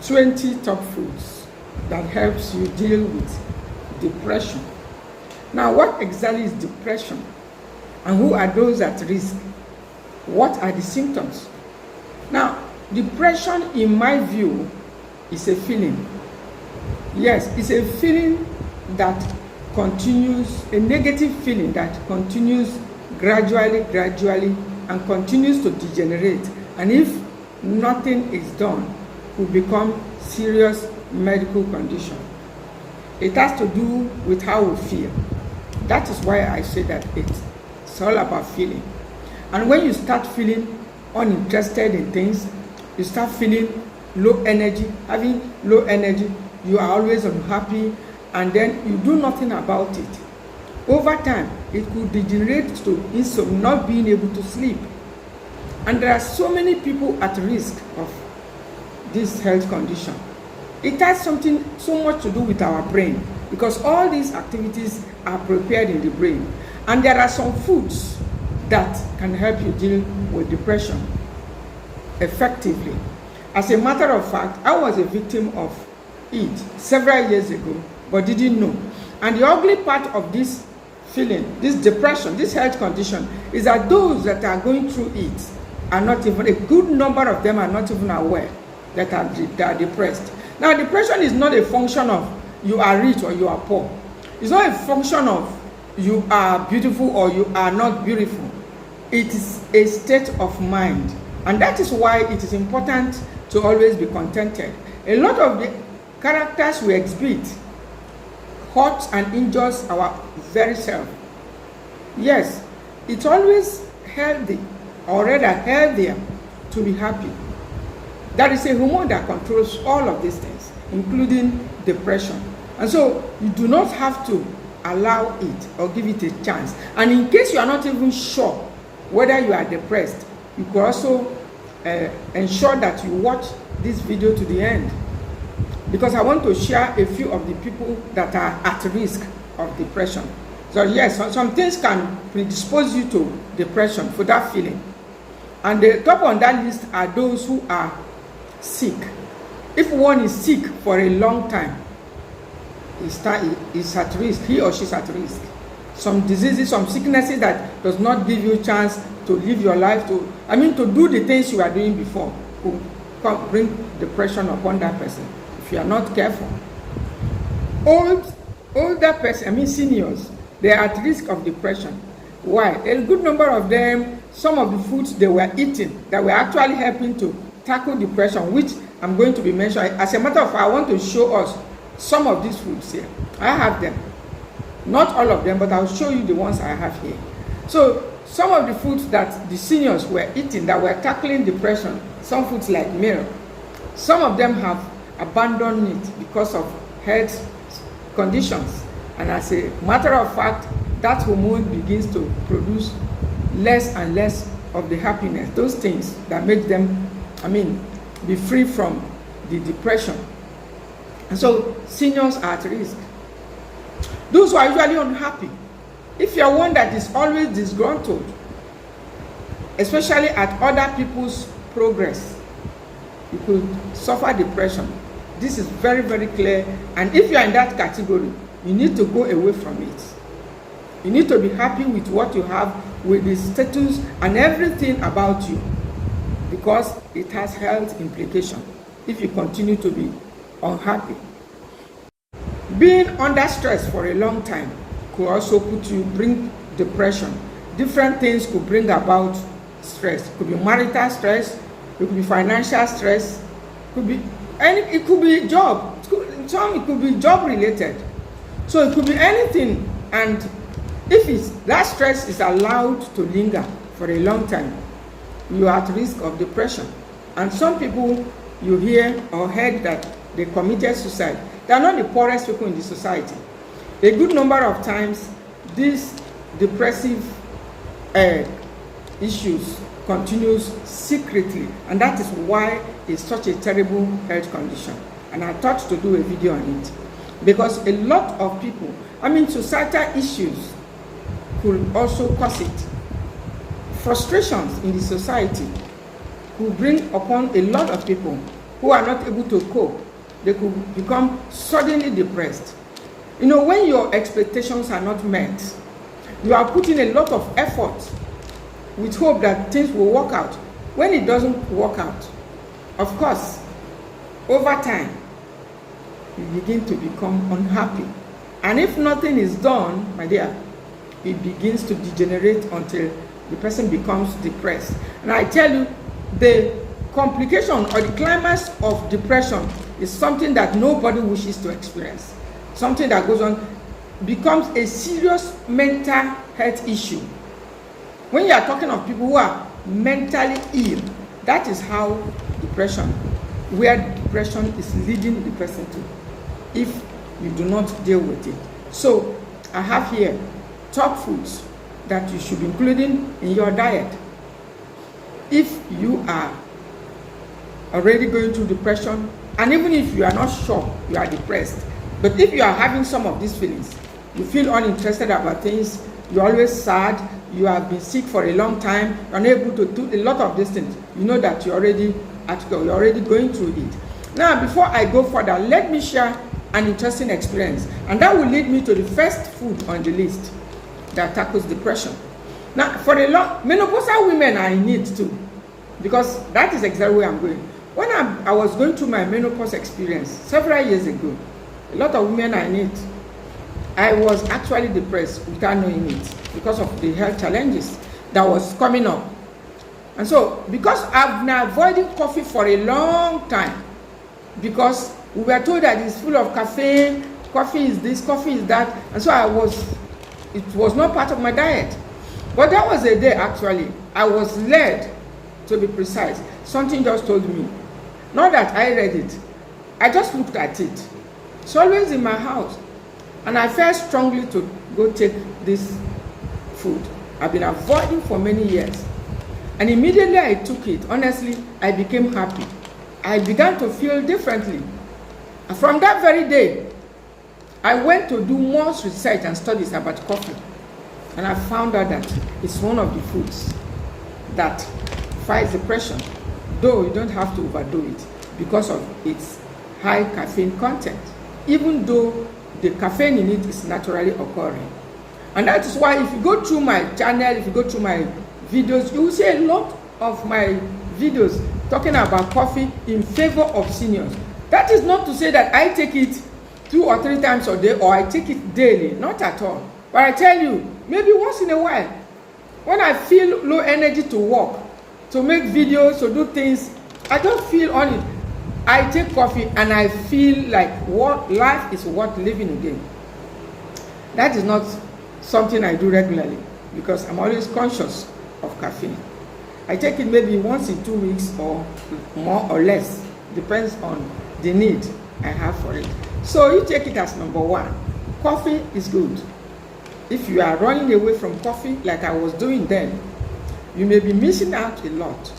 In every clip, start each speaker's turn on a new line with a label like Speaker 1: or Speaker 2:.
Speaker 1: 20 top foods that helps you deal with depression. Now, what exactly is depression? And who are those at risk? What are the symptoms? Now, depression, in my view, is a feeling. Yes, it's a feeling that continues, a negative feeling that continues gradually, and continues to degenerate. And if nothing is done, will become serious medical condition. It has to do with how we feel. That is why I say that it's all about feeling. And when you start feeling uninterested in things, you start feeling low energy, having low energy, you are always unhappy, and then you do nothing about it. Over time, it could degenerate to insomnia, not being able to sleep. And there are so many people at risk of this health condition. It has so much to do with our brain, because all these activities are prepared in the brain. And there are some foods that can help you deal with depression effectively. As a matter of fact, I was a victim of it several years ago, but didn't know. And the ugly part of this feeling, this depression, this health condition, is that those that are going through it are not even, a good number of them are not even aware that they are depressed. Now, depression is not a function of you are rich or you are poor. It's not a function of you are beautiful or you are not beautiful. It is a state of mind. And that is why it is important to always be contented. A lot of the characters we exhibit hurts and injures our very self. Yes, it's always healthy, or rather healthier, to be happy. That is a hormone that controls all of these things, including depression. And so you do not have to allow it or give it a chance. And in case you are not even sure whether you are depressed, you could also ensure that you watch this video to the end, because I want to share a few of the people that are at risk of depression. So yes, some things can predispose you to depression, for that feeling. And the top on that list are those who are sick. If one is sick for a long time, is at risk, he or she is at risk. Some diseases, some sicknesses that does not give you a chance to live your life, to do the things you are doing before, will bring depression upon that person if you are not careful. Older person, seniors, they are at risk of depression. Why? A good number of them, some of the foods they were eating that were actually helping to tackle depression, which I'm going to be mentioning. As a matter of fact, I want to show us some of these foods here. I have them. Not all of them, but I'll show you the ones I have here. So some of the foods that the seniors were eating that were tackling depression, some foods like milk, some of them have abandoned it because of health conditions. And as a matter of fact, that hormone begins to produce less and less of the happiness, those things that make them, be free from the depression. And so seniors are at risk. Those who are usually unhappy. If you're one that is always disgruntled, especially at other people's progress, you could suffer depression. This is very, very clear. And if you are in that category, you need to go away from it. You need to be happy with what you have, with the status and everything about you, because it has health implications if you continue to be unhappy. Being under stress for a long time could also bring depression. Different things could bring about stress. It could be marital stress, it could be financial stress, it could be job. It could be job related. So it could be anything. And if that stress is allowed to linger for a long time, you are at risk of depression. And some people you hear or heard that they committed suicide, they are not the poorest people in the society. A good number of times, these depressive issues continues secretly, and that is why it's such a terrible health condition. And I thought to do a video on it, because a lot of people, societal issues could also cause it. Frustrations in the society could bring upon a lot of people who are not able to cope. They could become suddenly depressed. You know, when your expectations are not met, you are putting a lot of effort with hope that things will work out. When it doesn't work out, of course, over time, you begin to become unhappy. And if nothing is done, my dear, it begins to degenerate until the person becomes depressed. And I tell you, the complication or the climax of depression is something that nobody wishes to experience. Something that goes on, becomes a serious mental health issue. When you are talking of people who are mentally ill, that is how depression, where depression is leading the person to, if you do not deal with it. So I have here top foods that you should be including in your diet if you are already going through depression, and even if you are not sure you are depressed, but if you are having some of these feelings, you feel uninterested about things, you're always sad, you have been sick for a long time, you're unable to do a lot of these things, you know that you're already going through it. Now, before I go further, let me share an interesting experience, and that will lead me to the first food on the list that tackles depression. Now, for a long, menopausal women are in need too, because that is exactly where I'm going. When I was going through my menopause experience several years ago, a lot of women are in it. I was actually depressed without knowing it because of the health challenges that was coming up. And so, because I've been avoiding coffee for a long time, because we were told that it's full of caffeine, coffee is this, coffee is that, and so it was not part of my diet. But that was a day, actually, I was led, to be precise, something just told me. Not that I read it, I just looked at it. It's always in my house. And I felt strongly to go take this food. I've been avoiding for many years. And immediately I took it, honestly, I became happy. I began to feel differently. And from that very day, I went to do more research and studies about coffee. And I found out that it's one of the foods that fights depression, though you don't have to overdo it because of its high caffeine content, even though the caffeine in it is naturally occurring. And that is why if you go through my channel, if you go through my videos, you will see a lot of my videos talking about coffee in favor of seniors. That is not to say that I take it 2 or 3 times a day or I take it daily, not at all. But I tell you, maybe once in a while, when I feel low energy to work, to make videos, to do things, I don't feel on it. I take coffee and I feel like what life is worth living again. That is not something I do regularly because I'm always conscious of caffeine. I take it maybe once in 2 weeks or more or less, depends on the need I have for it. So you take it as number 1. Coffee is good. If you are running away from coffee like I was doing then, you may be missing out a lot.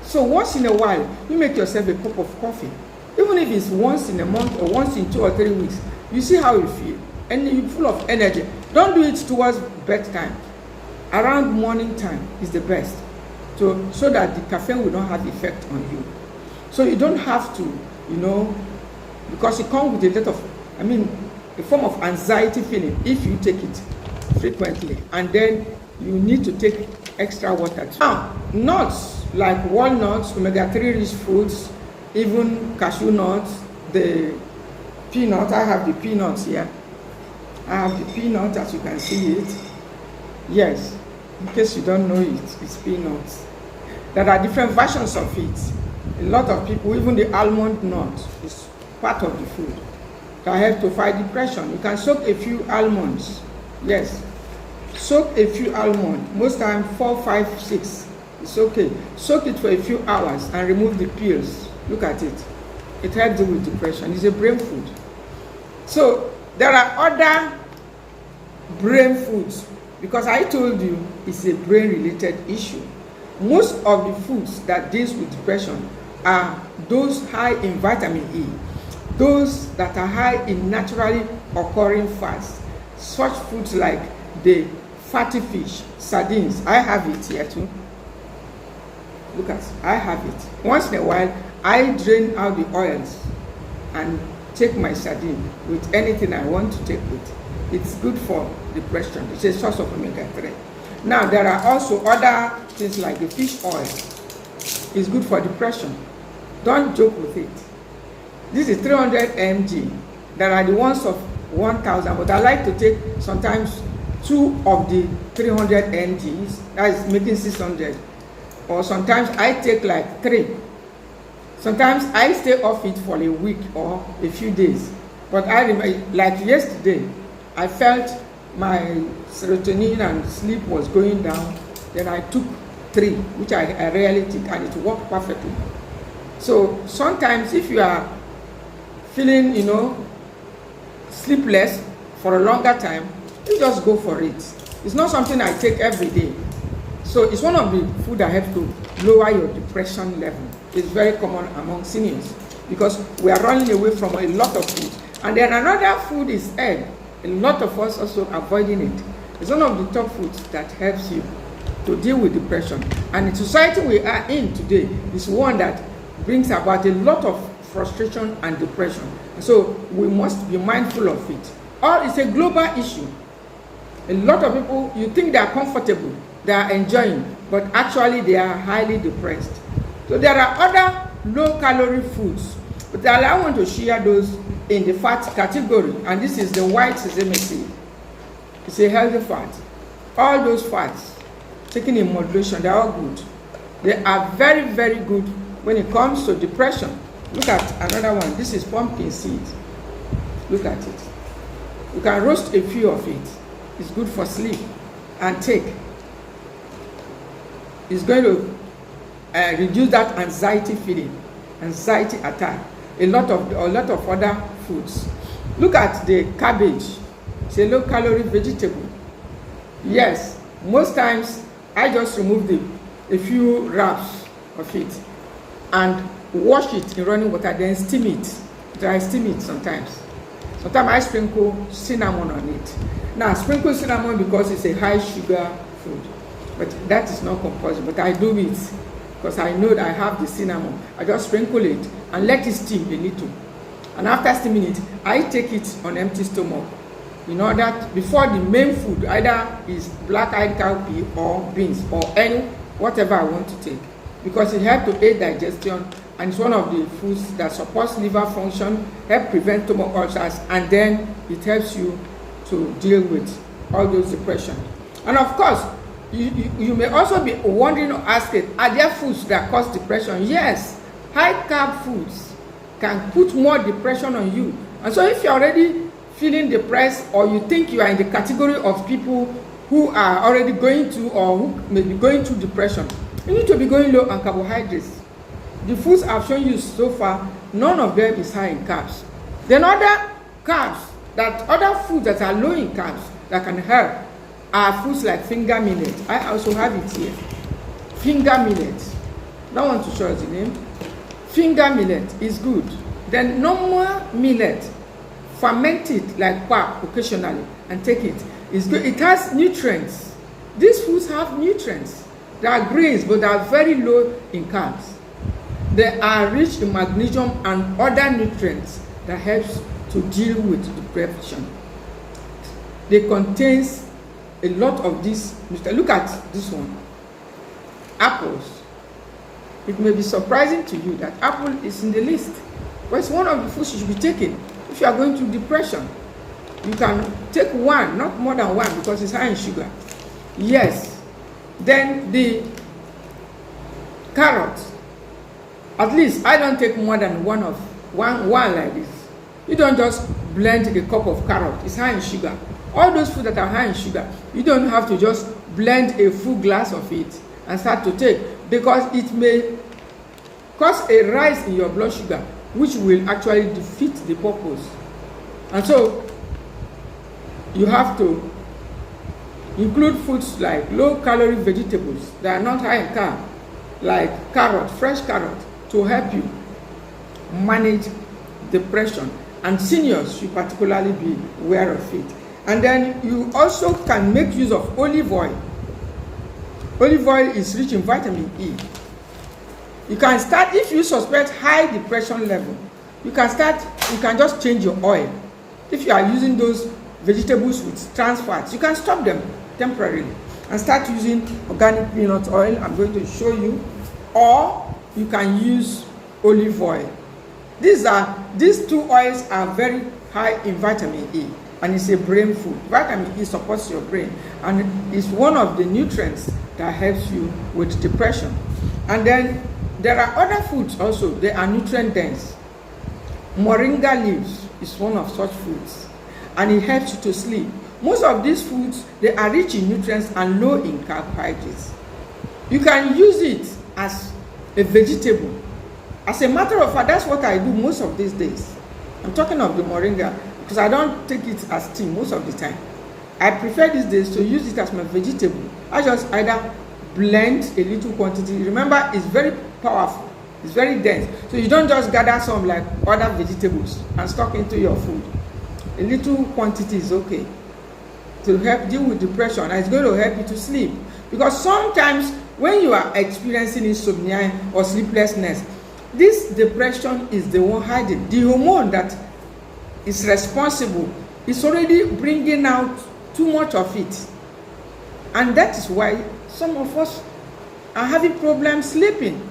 Speaker 1: So once in a while, you make yourself a cup of coffee. Even if it's once in a month or once in 2 or 3 weeks, you see how you feel. And you're full of energy. Don't do it towards bedtime. Around morning time is the best. So that the caffeine will not have effect on you. So you don't have to, because it comes with a lot of, a form of anxiety feeling if you take it frequently. And then you need to take extra water too. Now, nuts like walnuts, omega-3 rich foods, even cashew nuts, the peanuts. I have the peanuts here. I have the peanuts, as you can see it. Yes, in case you don't know it, it's peanuts. There are different versions of it. A lot of people, even the almond nut is part of the food that helps to fight depression. You can soak a few almonds. Yes, soak a few almonds. Most times 4, 5, 6. It's okay. Soak it for a few hours and remove the peels. Look at it. It helps you with depression. It's a brain food. So there are other brain foods because I told you it's a brain-related issue. Most of the foods that deals with depression are those high in vitamin E, those that are high in naturally occurring fats. Such foods like the fatty fish, sardines. I have it here too. Look at, I have it. Once in a while, I drain out the oils and take my sardine with anything I want to take with. It's good for depression. It's a source of omega-3. Now, there are also other things like the fish oil. It's good for depression. Don't joke with it. This is 300 mg. There are the ones of 1,000, but I like to take sometimes 2 of the 300 mgs. That is making 600. Or sometimes I take like 3. Sometimes I stay off it for a week or a few days. But I remember, like yesterday, I felt my serotonin and sleep was going down. Then I took 3, which I rarely take, and it worked perfectly. So sometimes if you are feeling, sleepless for a longer time, you just go for it. It's not something I take every day. So it's one of the food that helps to lower your depression level. It's very common among seniors because we are running away from a lot of food. And then another food is egg. A lot of us also avoiding it. It's one of the top foods that helps you to deal with depression. And the society we are in today is one that brings about a lot of frustration and depression. So we must be mindful of it. It's a global issue. A lot of people, you think they are comfortable, they are enjoying, but actually they are highly depressed. So there are other low-calorie foods, but I want to share those in the fat category, and this is the white sesame seed. It's a healthy fat. All those fats, taken in moderation, they are all good. They are very, very good when it comes to depression. Look at another one. This is pumpkin seed. Look at it. You can roast a few of it. It's good for sleep and take. It's going to reduce that anxiety feeling, anxiety attack. A lot of other foods. Look at the cabbage. It's a low-calorie vegetable. Yes, most times I just remove a few wraps of it and wash it in running water, then steam it. Dry steam it sometimes. Sometimes I sprinkle cinnamon on it. Now, sprinkle cinnamon because it's a high sugar food, but that is not compulsory. But I do it because I know that I have the cinnamon. I just sprinkle it and let it steam a little. And after steaming it, I take it on empty stomach. In order before the main food, either is black-eyed cowpea or beans or whatever I want to take, because it helps to aid digestion, and it's one of the foods that supports liver function, help prevent stomach ulcers, and then it helps you to deal with all those depression. And of course, you may also be wondering or asking, are there foods that cause depression? Yes, high carb foods can put more depression on you. And so if you're already feeling depressed, or you think you are in the category of people who are already going through or who may be going through depression, you need to be going low on carbohydrates. The foods I've shown you so far, none of them is high in carbs. Then other foods that are low in carbs that can help are foods like finger millet. I also have it here. Finger millet. Don't want to show us the name. Finger millet is good. Then normal millet, ferment it like pap occasionally and take it. It's good. It has nutrients. These foods have nutrients. They are grains, but they are very low in carbs. They are rich in magnesium and other nutrients that helps to deal with depression. They contains a lot of this. Look at this one. Apples. It may be surprising to you that apple is in the list, but it's one of the foods you should be taking if you are going through depression. You can take one, not more than one, because it's high in sugar. Yes. Then the carrot. At least I don't take more than one like this. You don't just blend a cup of carrot. It's high in sugar. All those foods that are high in sugar, you don't have to just blend a full glass of it and start to take, because it may cause a rise in your blood sugar, which will actually defeat the purpose. And so you have to include foods like low-calorie vegetables that are not high in carb, like carrot, fresh carrot, to help you manage depression. And seniors should particularly be aware of it. And then you also can make use of olive oil. Olive oil is rich in vitamin E. You can start, if you suspect high depression level, you can just change your oil. If you are using those vegetables with trans fats, you can stop them temporarily and start using organic peanut oil. I'm going to show you. Or you can use olive oil. These two oils are very high in vitamin E, and it's a brain food. Vitamin E supports your brain, and it's one of the nutrients that helps you with depression. And then there are other foods also. They are nutrient dense. Moringa leaves is one of such foods, and it helps you to sleep. Most of these foods, they are rich in nutrients and low in carbohydrates. You can use it as a vegetable. As a matter of fact, that's what I do most of these days. I'm talking of the moringa because I don't take it as tea most of the time. I prefer these days to use it as my vegetable. I just either blend a little quantity. Remember, it's very powerful. It's very dense. So you don't just gather some like other vegetables and stock into your food. A little quantity is okay to help deal with depression, and it's going to help you to sleep. Because sometimes when you are experiencing insomnia or sleeplessness, this depression is the one hiding. The hormone that is responsible is already bringing out too much of it. And that is why some of us are having problems sleeping.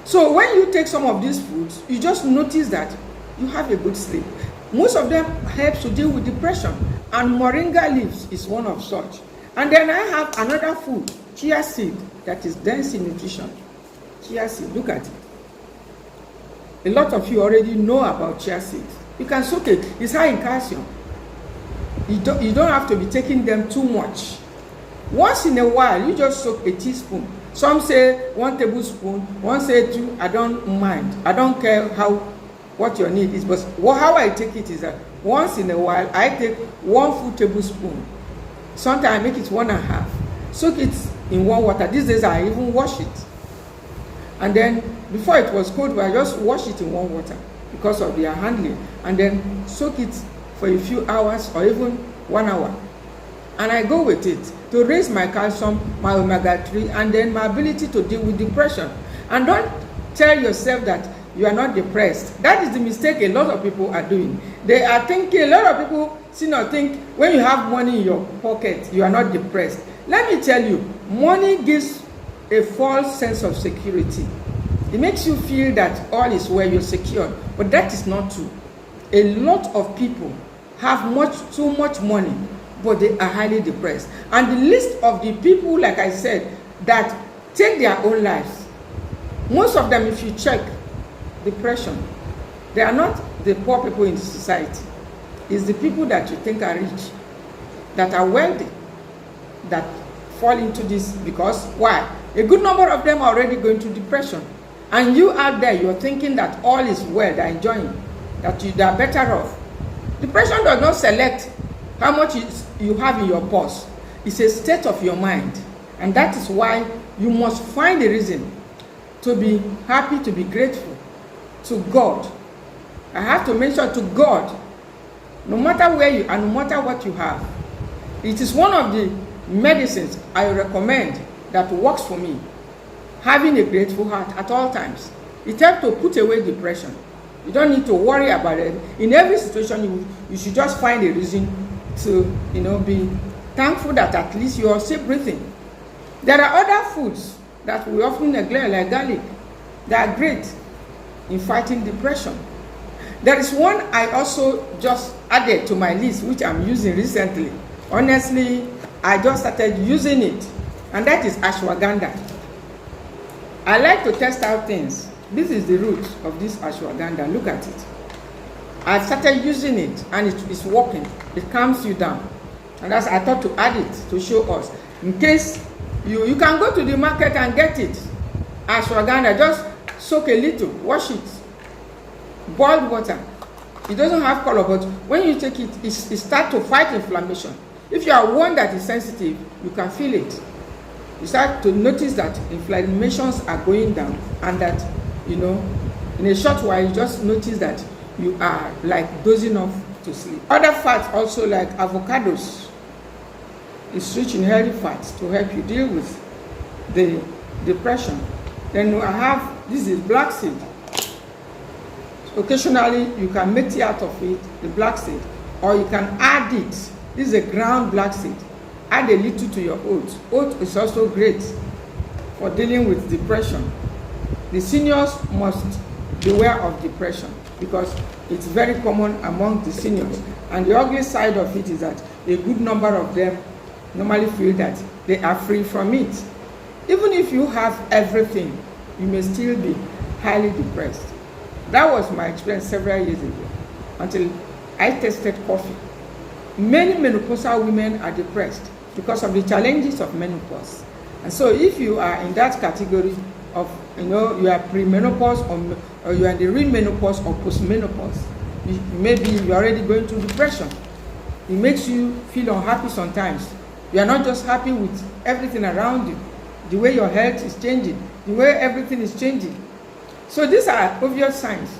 Speaker 1: So when you take some of these foods, you just notice that you have a good sleep. Most of them help to deal with depression, and moringa leaves is one of such. And then I have another food, chia seed, that is dense in nutrition. Chia seed, look at it. A lot of you already know about chia seeds. You can soak it. It's high in calcium. You don't have to be taking them too much. Once in a while, you just soak a teaspoon. Some say 1 tablespoon, one say 2. I don't mind. I don't care what your need is. But how I take it is that once in a while, I take 1 full tablespoon. Sometimes I make it 1.5. Soak it in warm water. These days, I even wash it. And then, before it was cold, I just wash it in warm water because of their handling. And then soak it for a few hours or even 1 hour. And I go with it to raise my calcium, my omega-3, and then my ability to deal with depression. And don't tell yourself that you are not depressed. That is the mistake a lot of people are doing. They are thinking, a lot of people think when you have money in your pocket, you are not depressed. Let me tell you, money gives a false sense of security. It makes you feel that all is well, you're secure. But that is not true. A lot of people have too much money, but they are highly depressed. And the list of the people, like I said, that take their own lives, most of them, if you check, depression, they are not the poor people in the society. It's the people that you think are rich, that are wealthy, that fall into this. Because why? A good number of them are already going through depression. And you out there, you're thinking that all is well, they're enjoying, that they are better off. Depression does not select how much you have in your purse. It's a state of your mind. And that is why you must find a reason to be happy, to be grateful to God. I have to mention to God, no matter where you are, no matter what you have. It is one of the medicines I recommend that works for me. Having a grateful heart at all times. It helps to put away depression. You don't need to worry about it. In every situation, you should just find a reason to, be thankful that at least you are still breathing. There are other foods that we often neglect, like garlic. They are great in fighting depression. There is one I also just added to my list, which I'm using recently. Honestly, I just started using it, and that is ashwagandha. I like to test out things. This is the root of this ashwagandha. Look at it. I started using it, and it is working. It calms you down. And that's, I thought to add it to show us. In case you can go to the market and get it. Ashwagandha, just soak a little, wash it. Boiled water. It doesn't have color, but when you take it, it starts to fight inflammation. If you are one that is sensitive, you can feel it. You start to notice that inflammations are going down, and that, in a short while, you just notice that you are like dozing off to sleep. Other fats also, like avocados, is rich in healthy fats to help you deal with the depression. Then I have, this is black seed. Occasionally, you can make tea out of it, the black seed, or you can add it. This is a ground black seed. Add a little to your oat. Oat is also great for dealing with depression. The seniors must beware of depression because it's very common among the seniors. And the ugly side of it is that a good number of them normally feel that they are free from it. Even if you have everything, you may still be highly depressed. That was my experience several years ago until I tasted coffee. Many menopausal women are depressed because of the challenges of menopause. And so if you are in that category of, you are premenopause or you are in the real menopause or postmenopause, maybe you're already going through depression. It makes you feel unhappy sometimes. You are not just happy with everything around you, the way your health is changing, the way everything is changing. So these are obvious signs,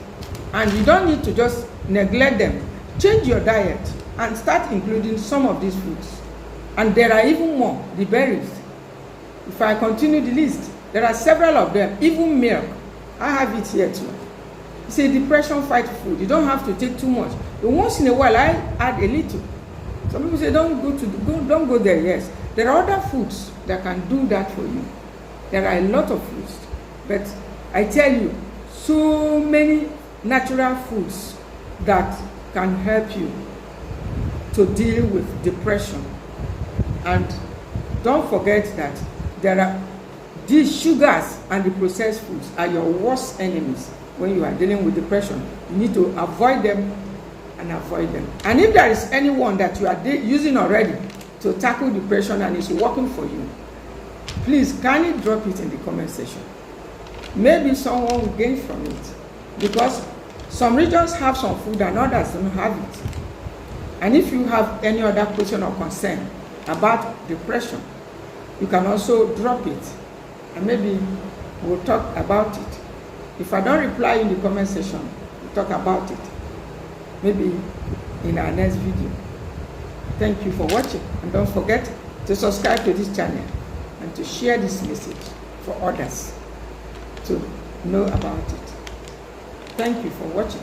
Speaker 1: and you don't need to just neglect them. Change your diet and start including some of these foods. And there are even more, the berries. If I continue the list, there are several of them, even milk. I have it here too. It's a depression fight food. You don't have to take too much. But once in a while, I add a little. Some people say don't go there. Yes, there are other foods that can do that for you. There are a lot of foods, but I tell you, so many natural foods that can help you to deal with depression. And don't forget that there are these sugars and the processed foods are your worst enemies when you are dealing with depression. You need to avoid them and avoid them. And if there is anyone that you are using already to tackle depression and is working for you, please kindly drop it in the comment section. Maybe someone will gain from it, because some regions have some food and others don't have it. And if you have any other question or concern about depression, you can also drop it and maybe we'll talk about it. If I don't reply in the comment section, we'll talk about it maybe in our next video. Thank you for watching, and don't forget to subscribe to this channel and to share this message for others to know about it. Thank you for watching.